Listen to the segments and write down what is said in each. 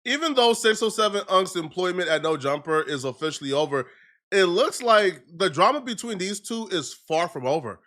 Even though 607 Unk's employment at No Jumper is officially over, it looks like the drama between these two is far from over.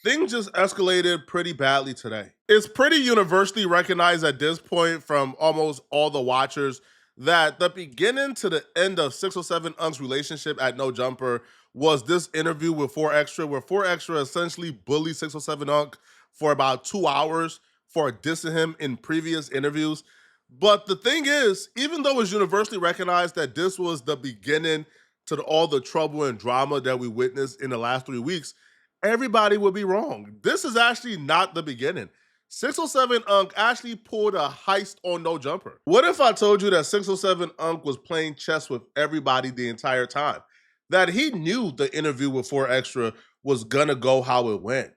Things just escalated pretty badly today. It's pretty universally recognized at this point from almost all the watchers that the beginning to the end of 607 Unk's relationship at No Jumper was this interview with 4 Extra, where 4 Extra essentially bullied 607 Unk for about 2 hours for dissing him in previous interviews. But the thing is, even though it's universally recognized that this was the beginning to all the trouble and drama that we witnessed in the last 3 weeks, everybody would be wrong. This is actually not the beginning. 607 Unk actually pulled a heist on No Jumper. What if I told you that 607 Unk was playing chess with everybody the entire time? That he knew the interview with 4 Extra was gonna go how it went,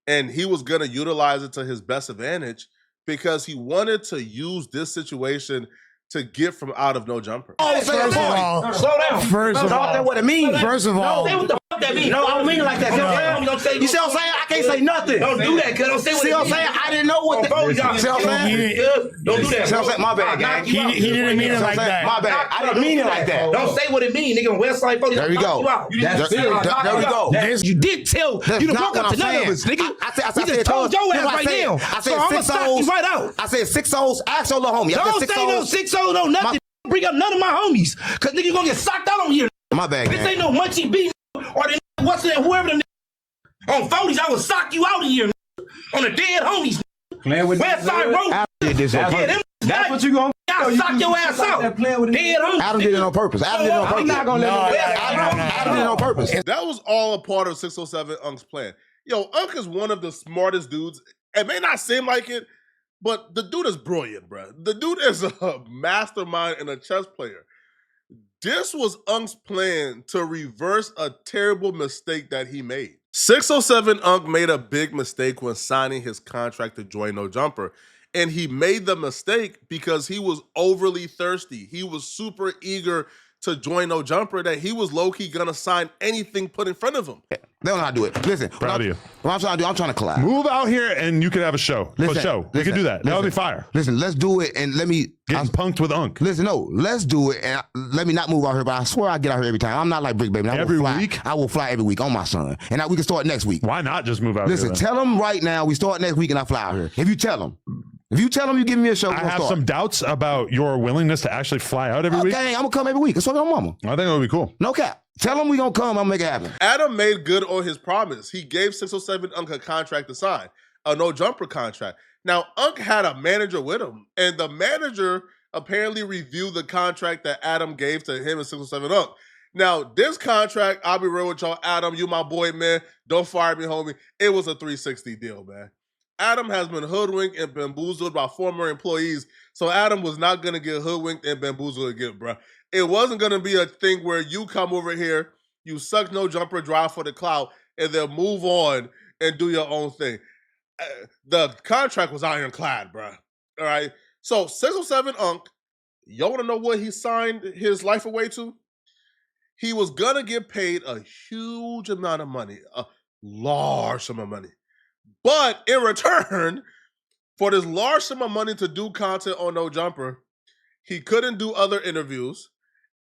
and he was gonna utilize it to his best advantage because he wanted to use this situation to get from out of No Jumper. Oh, first of all, slow down. First of all, that's what it means. First of all, say what the fuck that means. No, I don't mean it like that. You see what I'm saying? I can't say nothing. Don't do that, cuz. Don't say what I'm saying. I didn't know what the fuck. See what I'm saying? Don't do that. See what I'm saying? My bad, gang. He didn't mean it like that. My bad. I didn't mean it like that. Don't say what it means, nigga. Westside folks. There we go. There we go. You did tell. You done broke up to none of us, nigga. We just told your ass right now. I said I'm gonna stop you right out. I said 6 O's. Ask your little homie. Don't say no 6 O's, no nothing. Bring up none of my homies, cause nigga you gonna get socked out on here. My bad. This ain't no Munchie B or the what's that whoever the on 40s. I will sock you out of here on the dead homies. Playing with Westside Road. That's what you gonna. I'll sock your ass out. Dead homies. Adam did it on purpose. Adam did it on purpose. I'm not gonna let Adam did it on purpose. That was all a part of 607 Unk's plan. Yo, Unk is one of the smartest dudes. It may not seem like it, but the dude is brilliant, bro. The dude is a mastermind and a chess player. This was Unk's plan to reverse a terrible mistake that he made. 607 Unk made a big mistake when signing his contract to join No Jumper. And he made the mistake because he was overly thirsty. He was super eager to join No Jumper that he was low-key gonna sign anything put in front of him. They'll not do it. Listen, Proud of you. What I'm trying to do, I'm trying to collab. Move out here and you could have a show. We could do that. That would be fire. Listen, let's do it and let me Getting punked with Unk. Listen, no, let's do it and let me not move out here, but I swear I get out here every time. I'm not like Brick Baby. Every week? I will fly every week on my son. And we can start next week. Why not just move out Listen, here? tell them right now we start next week and I fly out here. If you tell them you give me a show, I have some doubts about your willingness to actually fly out every week. Okay, I'm gonna come every week. That's what I'm mama. I think that would be cool. No cap. Tell him we gonna come. I'm gonna make it happen. Adam made good on his promise. He gave 607 Unk a contract to sign, a No Jumper contract. Now, Unk had a manager with him, and the manager apparently reviewed the contract that Adam gave to him and 607 Unk. Now, this contract, I'll be real with y'all, Adam, you my boy, man. Don't fire me, homie. It was a 360 deal, man. Adam has been hoodwinked and bamboozled by former employees, so Adam was not going to get hoodwinked and bamboozled again, bro. It wasn't going to be a thing where you come over here, you suck No Jumper, drive for the clout, and then move on and do your own thing. The contract was ironclad, bro. All right? So 607 Unk, y'all want to know what he signed his life away to? He was going to get paid a huge amount of money, a large sum of money. But in return, for this large sum of money to do content on No Jumper, he couldn't do other interviews,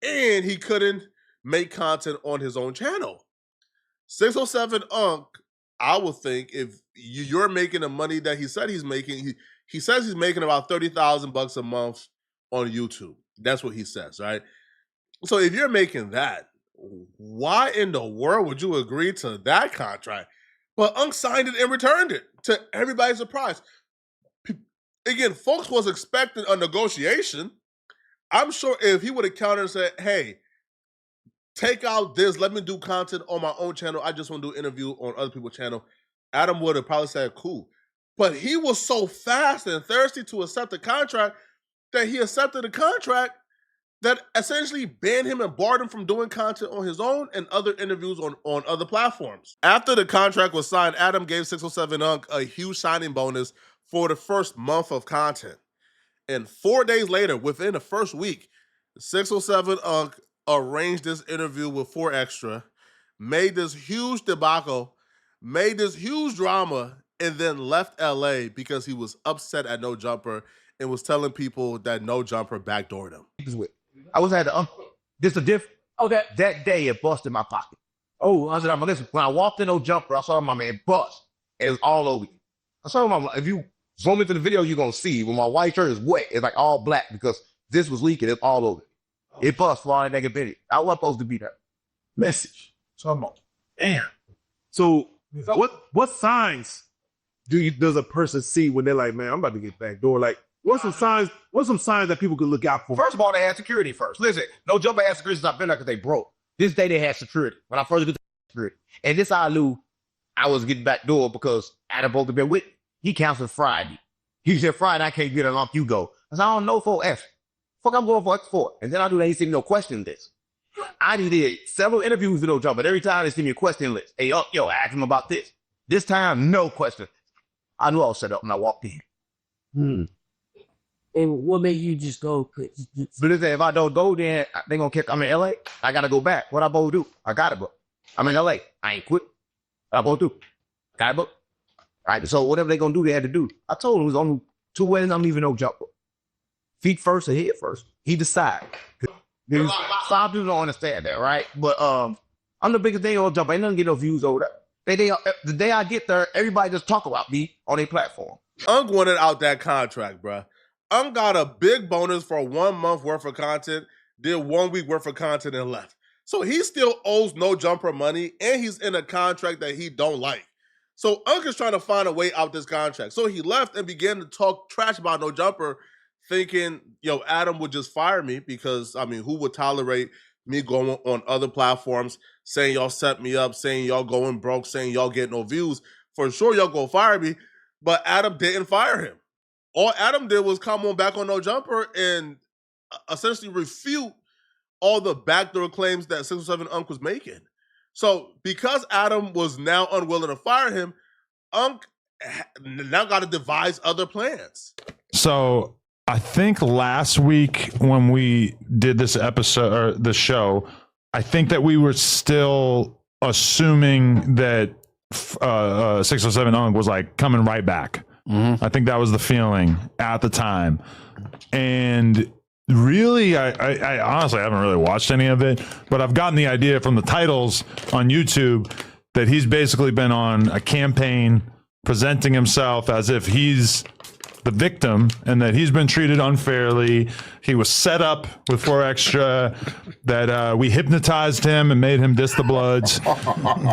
and he couldn't make content on his own channel. 607 Unk, I would think, if you're making the money that he said he's making, he says he's making about $30,000 a month on YouTube. That's what he says, right? So if you're making that, why in the world would you agree to that contract? But Unk signed it and returned it to everybody's surprise. Again, folks was expecting a negotiation. I'm sure if he would have countered and said, hey, take out this, let me do content on my own channel. I just want to do an interview on other people's channel. Adam would have probably said, cool. But he was so fast and thirsty to accept the contract that he accepted the contract that essentially banned him and barred him from doing content on his own and other interviews on other platforms. After the contract was signed, Adam gave 607 Unk a huge signing bonus for the first month of content. And 4 days later, within the first week, 607 Unk arranged this interview with 4 Extra, made this huge debacle, made this huge drama, and then left LA because he was upset at No Jumper and was telling people that No Jumper backdoored him. I was at the this a diff. Okay. That day it busted my pocket. Oh, I said, I'm listen. When I walked in No Jumper, I saw my man bust. It was all over you. I saw my if you zoom into the video, you're gonna see when my white shirt is wet, it's like all black because this was leaking, it's all over. It bust for all that nigga Benny. I wasn't supposed to be there. Message. So I'm on. Damn. So what signs does a person see when they're like, man, I'm about to get backdoor? Like, what's some signs that people could look out for? First of all, they had security first. Listen, No Jumper had security since I've been there because they broke. This day they had security. When I first got to security. And this I knew I was getting backdoor because Adam supposed to be with me. He canceled Friday. He said, Friday, I can't get a lump, you go. I said, I don't know for F. Fuck, I'm going for X for. And then I do that, he sent me no question list. I did several interviews with No Jumper, but every time they send me a question list. Hey, yo, ask him about this. This time, no question. I knew I was set up when I walked in. And what made you just go? But listen, if I don't go, then they gonna kick. I'm in LA. I gotta go back. What I supposed to do? I gotta go. I'm in LA. I ain't quit. What I supposed to do? Gotta go. Right. So whatever they gonna do, they had to do. I told him it was on 2 weddings. I'm leaving No Jumper. Feet first or head first. He decide. Some people don't understand that, right? But I'm the biggest thing on Jumper. Ain't nothing get no views over that. The day I get there, everybody just talk about me on their platform. Unk wanted out that contract, bruh. Unk got a big bonus for 1 month worth of content, did 1 week worth of content and left. So he still owes No Jumper money, and he's in a contract that he don't like. So Unk is trying to find a way out this contract. So he left and began to talk trash about No Jumper, thinking, yo, Adam would just fire me because, I mean, who would tolerate me going on other platforms, saying y'all set me up, saying y'all going broke, saying y'all get no views. For sure, y'all gonna fire me. But Adam didn't fire him. All Adam did was come on back on No Jumper and essentially refute all the backdoor claims that 607 Unk was making. So because Adam was now unwilling to fire him, Unk now got to devise other plans. So I think last week when we did this episode or the show, I think that we were still assuming that 607 Unk was like coming right back. Mm-hmm. I think that was the feeling at the time. And really, I honestly haven't really watched any of it, but I've gotten the idea from the titles on YouTube that he's basically been on a campaign presenting himself as if he's the victim and that he's been treated unfairly. He was set up with 4 Extra, that we hypnotized him and made him diss the Bloods.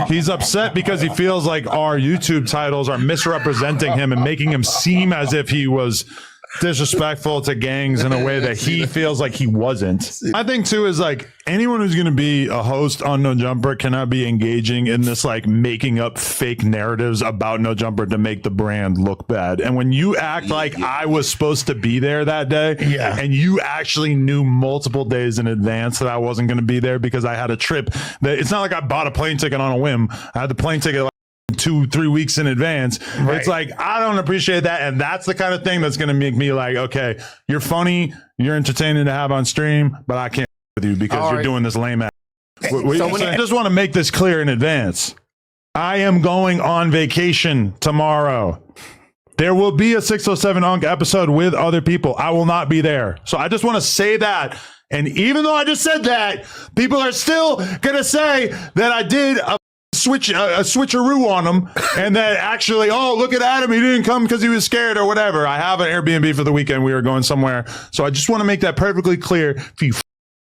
He's upset because he feels like our YouTube titles are misrepresenting him and making him seem as if he was disrespectful to gangs in a way that he feels like he wasn't. I think too is like anyone who's going to be a host on No Jumper cannot be engaging in this like making up fake narratives about No Jumper to make the brand look bad. And when you act like I was supposed to be there that day, and you actually knew multiple days in advance that I wasn't going to be there because I had a trip, that it's not like I bought a plane ticket on a whim. I had the plane ticket 2-3 weeks in advance. Right. It's like, I don't appreciate that. And that's the kind of thing that's going to make me like, okay, you're funny, you're entertaining to have on stream, but I can't with you because you're doing this lame ass. I just want to make this clear in advance. I am going on vacation tomorrow. There will be a 607 Unk episode with other people. I will not be there. So I just want to say that. And even though I just said that, people are still going to say that I did a switcheroo on him, and that actually, oh, look at Adam, he didn't come because he was scared or whatever. I have an Airbnb for the weekend. We were going somewhere. So I just want to make that perfectly clear for you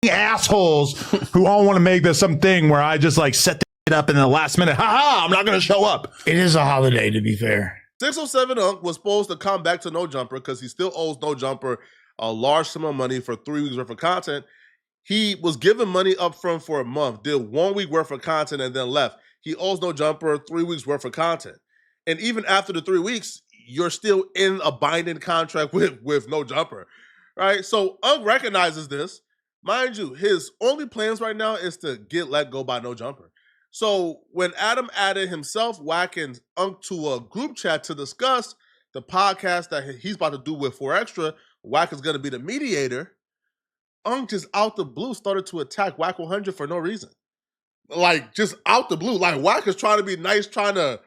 assholes who all want to make this something where I just like set it up in the last minute. Ha, I'm not going to show up. It is a holiday, to be fair. 607 Unk was supposed to come back to No Jumper because he still owes No Jumper a large sum of money for 3 weeks worth of content. He was given money up front for a month, did 1 week worth of content, and then left. He owes No Jumper 3 weeks worth of content. And even after the 3 weeks, you're still in a binding contract with No Jumper, right? So Unk recognizes this. Mind you, his only plans right now is to get let go by No Jumper. So when Adam added himself, Wack, and Unk to a group chat to discuss the podcast that he's about to do with 4 Extra, Wack is going to be the mediator, Unk just out the blue started to attack Wack 100 for no reason. Like, just out the blue. Like, Wack is trying to be nice, trying to,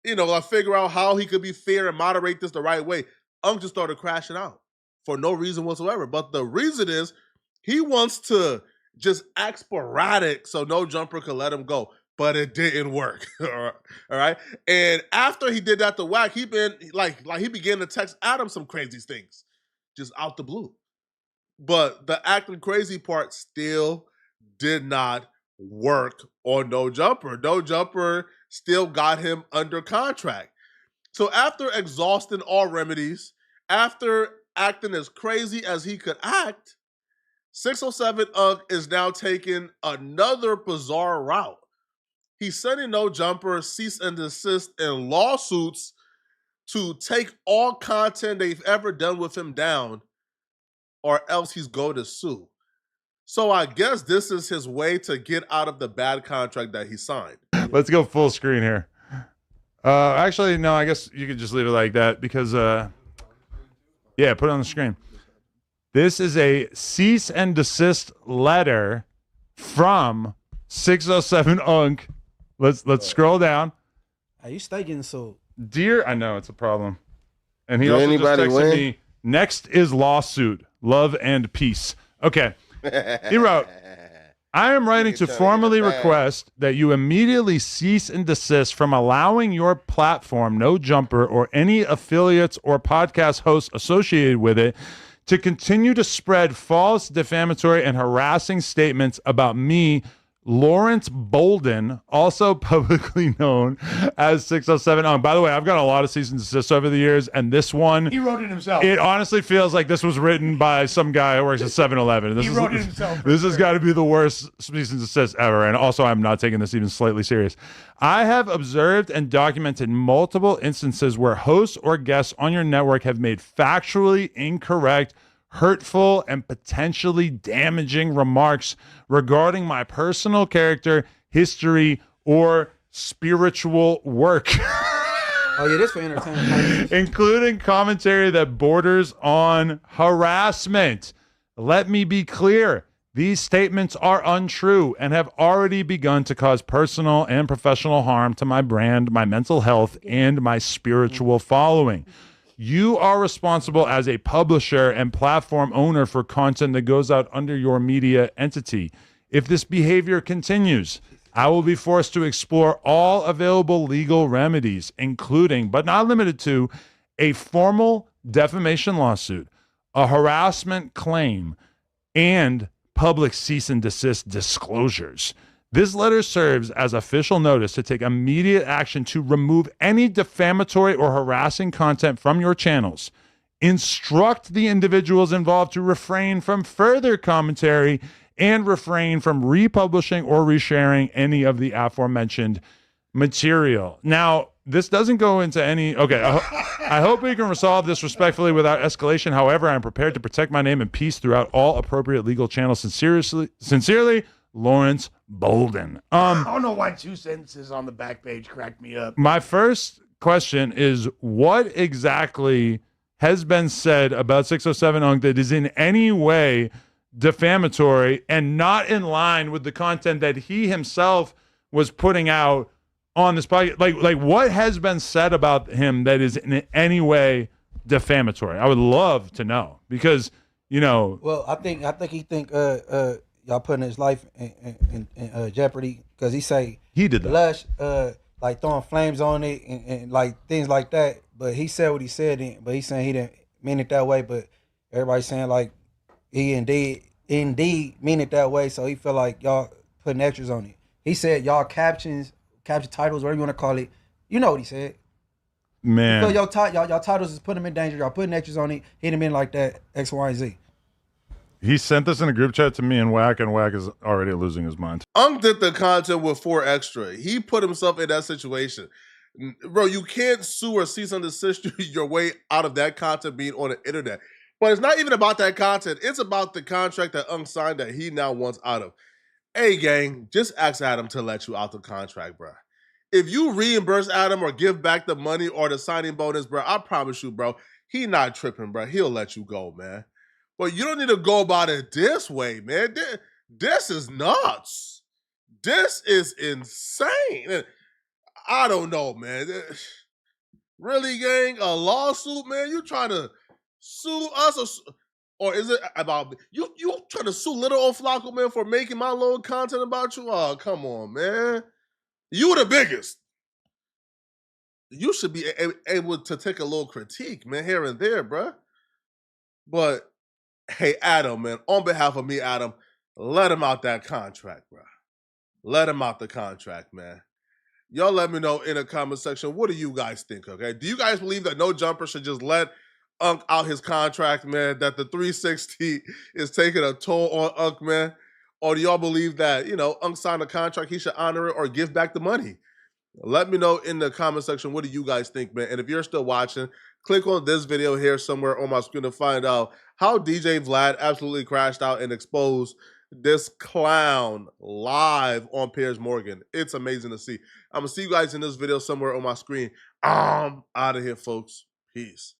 like, figure out how he could be fair and moderate this the right way. Unk just started crashing out. for no reason whatsoever. But the reason is he wants to just act sporadic so No Jumper could let him go. But it didn't work. All right. And after he did that to Wack, he began to text Adam some crazy things just out the blue. But the acting crazy part still did not work on No Jumper. No Jumper still got him under contract. So after exhausting all remedies, after acting as crazy as he could act, 607 Unk is now taking another bizarre route. He's sending No Jumper cease and desist and lawsuits to take all content they've ever done with him down, or else he's going to sue. So I guess this is his way to get out of the bad contract that he signed. Let's go full screen here. Actually, no, I guess you could just leave it like that because, yeah, put it on the screen. This is a cease and desist letter from 607 Unk. Let's scroll down. Are you stay getting sued? Dear, I know it's a problem. And he Did also just anybody texted win? me, next is lawsuit, love and peace. Okay. He wrote, I am writing to formally request that you immediately cease and desist from allowing your platform, No Jumper, or any affiliates or podcast hosts associated with it to continue to spread false, defamatory, and harassing statements about me, Lawrence Bolden, also publicly known as 607 Unk. By the way, I've got a lot of cease and desist over the years, and this one, He wrote it himself. it honestly feels like this was written by some guy who works at 7-Eleven. He wrote it himself. This has got to be the worst cease and desist ever, and also I'm not taking this even slightly serious. I have observed and documented multiple instances where hosts or guests on your network have made factually incorrect, hurtful, and potentially damaging remarks regarding my personal character, history, or spiritual work. Oh yeah, this for entertainment. Including commentary that borders on harassment. Let me be clear. These statements are untrue and have already begun to cause personal and professional harm to my brand, my mental health, and my spiritual following. You are responsible as a publisher and platform owner for content that goes out under your media entity. If this behavior continues, I will be forced to explore all available legal remedies, including, but not limited to, a formal defamation lawsuit, a harassment claim, and public cease and desist disclosures. This letter serves as official notice to take immediate action to remove any defamatory or harassing content from your channels. Instruct the individuals involved to refrain from further commentary and refrain from republishing or resharing any of the aforementioned material. Now, this doesn't go into any... Okay, I hope we can resolve this respectfully without escalation. However, I'm prepared to protect my name and peace throughout all appropriate legal channels. Sincerely, Lawrence Bolden. I don't know why 2 sentences on the back page cracked me up. My first question is, what exactly has been said about 607 Unk that is in any way defamatory and not in line with the content that he himself was putting out on this podcast? Like what has been said about him that is in any way defamatory? I would love to know, because, you know. Well, I think he think y'all putting his life in jeopardy, because he say He did that. Lush like throwing flames on it and like things like that. But he said what he said, but he's saying he didn't mean it that way. But everybody's saying like he indeed mean it that way. So he feel like y'all putting extras on it. He said y'all caption titles, whatever you want to call it. You know what he said. Man. So y'all titles is putting him in danger. Y'all putting extras on it. He didn't mean like that. X, Y, and Z. He sent this in a group chat to me and Wack is already losing his mind. Unk did the content with 4 extra. He put himself in that situation. Bro, you can't sue or cease and desist your way out of that content being on the internet. But it's not even about that content. It's about the contract that Unk signed that he now wants out of. Hey, gang, just ask Adam to let you out the contract, bro. If you reimburse Adam or give back the money or the signing bonus, bro, I promise you, bro, he not tripping, bro. He'll let you go, man. But you don't need to go about it this way, man. This is nuts. This is insane. I don't know, man. Really, gang? A lawsuit, man? You trying to Sue us, or is it about you? You trying to sue little old Flacco, man, for making my little content about you? Oh, come on, man. You the biggest. You should be able to take a little critique, man, here and there, bruh. But hey, Adam, man, on behalf of me, Adam, let him out that contract, bruh. Let him out the contract, man. Y'all let me know in the comment section, what do you guys think, okay? Do you guys believe that No Jumper should just let Unc out his contract, man, that the 360 is taking a toll on Unc, man? Or do y'all believe that, Unc signed a contract, he should honor it or give back the money? Let me know in the comment section, what do you guys think, man? And if you're still watching, click on this video here somewhere on my screen to find out how DJ Vlad absolutely crashed out and exposed this clown live on Piers Morgan. It's amazing to see. I'm going to see you guys in this video somewhere on my screen. I'm out of here, folks. Peace.